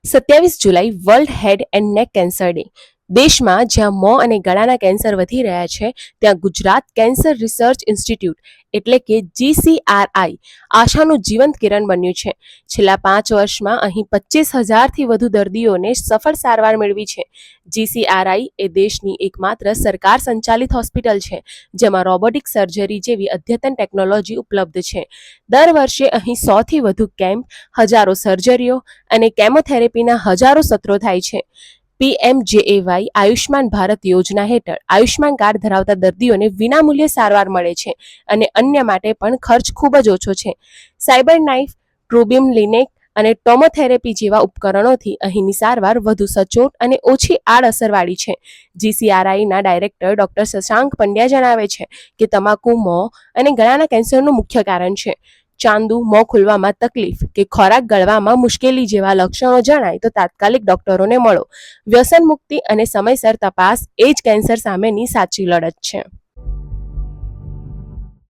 27 July world head and neck cancer day. દેશમાં જ્યાં મોં અને ગળાના કેન્સર વધી રહ્યા છે, ત્યાં ગુજરાત કેન્સર રિસર્ચ ઇન્સ્ટિટ્યૂટ એટલે કે GCRI આશાનું જીવંત કિરણ બન્યું છે. છેલ્લા 5 વર્ષમાં અહીં 25,000થી વધુ દર્દીઓને સફળ સારવાર મેળવી છે. GCRI એ દેશની એકમાત્ર સરકાર સંચાલિત હોસ્પિટલ છે, જેમાં રોબોટિક સર્જરી જેવી અદ્યતન ટેકનોલોજી ઉપલબ્ધ છે. દર વર્ષે અહીં 100થી વધુ કેમ્પ, હજારો સર્જરીઓ અને કેમોથેરેપીના હજારો સત્રો થાય છે. PMJAY આયુષ્માન ભારત યોજના હેઠળ આયુષ્માન કાર્ડ ધરાવતા દર્દીઓને વિનામૂલ્યે સારવાર મળે છે અને અન્ય માટે પણ ખર્ચ ખૂબ જ ઓછો છે. સાયબર નાઇફ, ટ્રુબિમ લિનેક અને ટોમોથેરેપી જેવા ઉપકરણોથી અહીંની સારવાર વધુ સચોટ અને ઓછી આડઅસરવાળી છે. GCRIના ડાયરેક્ટર ડોક્ટર શશાંક પંડ્યા જણાવે છે કે તમાકુ મોં અને ગળાના કેન્સરનું મુખ્ય કારણ છે. ચાંદુ, મોં ખુલવામાં તકલીફ કે ખોરાક ગળવામાં મુશ્કેલી જેવા લક્ષણો જણાય તો તાત્કાલિક ડોક્ટરોને મળો. વ્યસન મુક્તિ અને સમયસર તપાસ એ જ કેન્સર સામેની સાચી લડત છે.